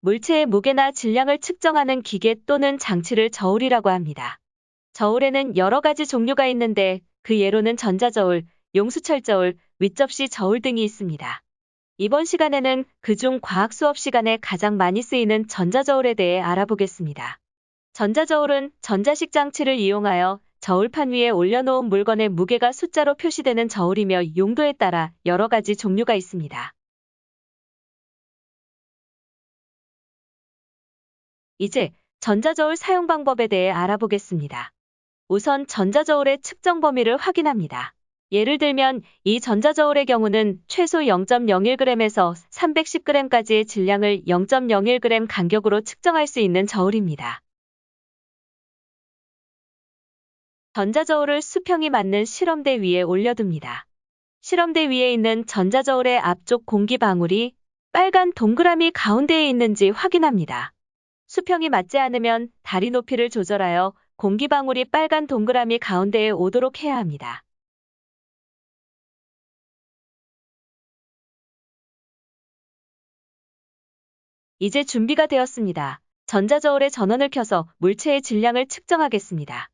물체의 무게나 질량을 측정하는 기계 또는 장치를 저울이라고 합니다. 저울에는 여러 가지 종류가 있는데 그 예로는 전자저울, 용수철저울, 윗접시 저울 등이 있습니다. 이번 시간에는 그중 과학 수업 시간에 가장 많이 쓰이는 전자저울에 대해 알아보겠습니다. 전자저울은 전자식 장치를 이용하여 저울판 위에 올려놓은 물건의 무게가 숫자로 표시되는 저울이며 용도에 따라 여러 가지 종류가 있습니다. 이제 전자저울 사용 방법에 대해 알아보겠습니다. 우선 전자저울의 측정 범위를 확인합니다. 예를 들면 이 전자저울의 경우는 최소 0.01g에서 310g까지의 질량을 0.01g 간격으로 측정할 수 있는 저울입니다. 전자저울을 수평이 맞는 실험대 위에 올려둡니다. 실험대 위에 있는 전자저울의 앞쪽 공기방울이 빨간 동그라미 가운데에 있는지 확인합니다. 수평이 맞지 않으면 다리 높이를 조절하여 공기방울이 빨간 동그라미 가운데에 오도록 해야 합니다. 이제 준비가 되었습니다. 전자저울의 전원을 켜서 물체의 질량을 측정하겠습니다.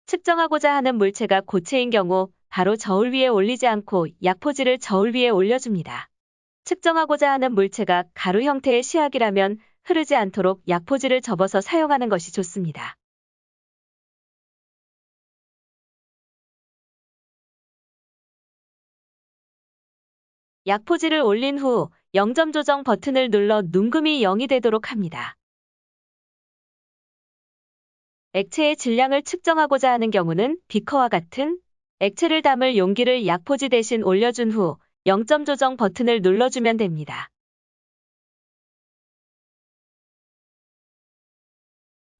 측정하고자 하는 물체가 고체인 경우 바로 저울 위에 올리지 않고 약포지를 저울 위에 올려줍니다. 측정하고자 하는 물체가 가루 형태의 시약이라면 흐르지 않도록 약포지를 접어서 사용하는 것이 좋습니다. 약포지를 올린 후 0점 조정 버튼을 눌러 눈금이 0이 되도록 합니다. 액체의 질량을 측정하고자 하는 경우는 비커와 같은 액체를 담을 용기를 약포지 대신 올려준 후 0점 조정 버튼을 눌러주면 됩니다.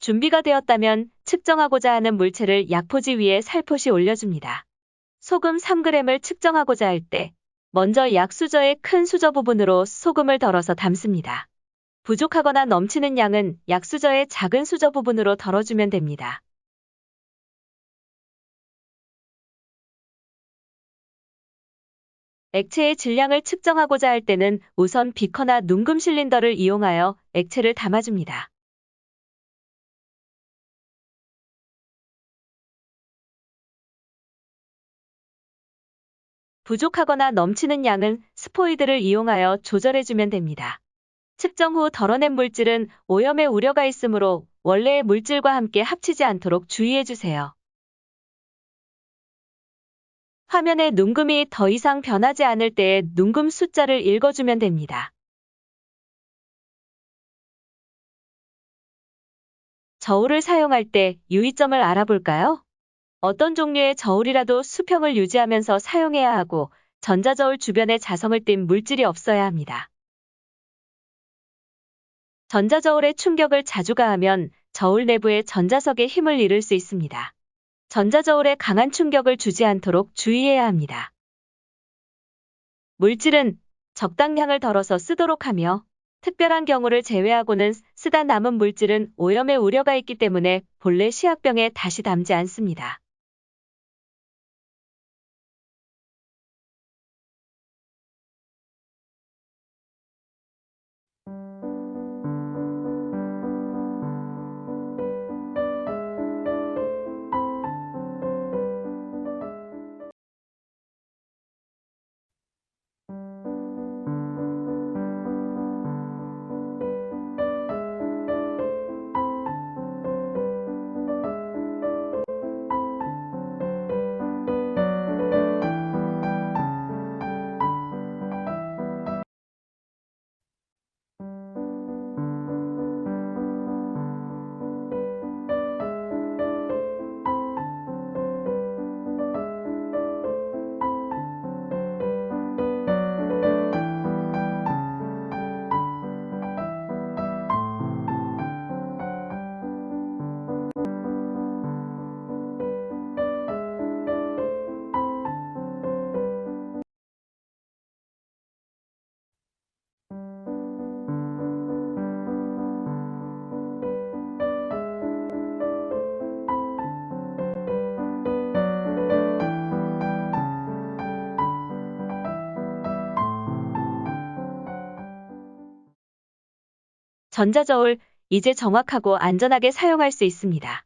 준비가 되었다면 측정하고자 하는 물체를 약포지 위에 살포시 올려줍니다. 소금 3g을 측정하고자 할 때 먼저 약수저의 큰 수저 부분으로 소금을 덜어서 담습니다. 부족하거나 넘치는 양은 약수저의 작은 수저 부분으로 덜어주면 됩니다. 액체의 질량을 측정하고자 할 때는 우선 비커나 눈금 실린더를 이용하여 액체를 담아줍니다. 부족하거나 넘치는 양은 스포이드를 이용하여 조절해주면 됩니다. 측정 후 덜어낸 물질은 오염의 우려가 있으므로 원래의 물질과 함께 합치지 않도록 주의해주세요. 화면에 눈금이 더 이상 변하지 않을 때에 눈금 숫자를 읽어주면 됩니다. 저울을 사용할 때 유의점을 알아볼까요? 어떤 종류의 저울이라도 수평을 유지하면서 사용해야 하고 전자저울 주변에 자성을 띤 물질이 없어야 합니다. 전자저울에 충격을 자주 가하면 저울 내부의 전자석에 힘을 잃을 수 있습니다. 전자저울에 강한 충격을 주지 않도록 주의해야 합니다. 물질은 적당량을 덜어서 쓰도록 하며 특별한 경우를 제외하고는 쓰다 남은 물질은 오염의 우려가 있기 때문에 본래 시약병에 다시 담지 않습니다. 전자저울, 이제 정확하고 안전하게 사용할 수 있습니다.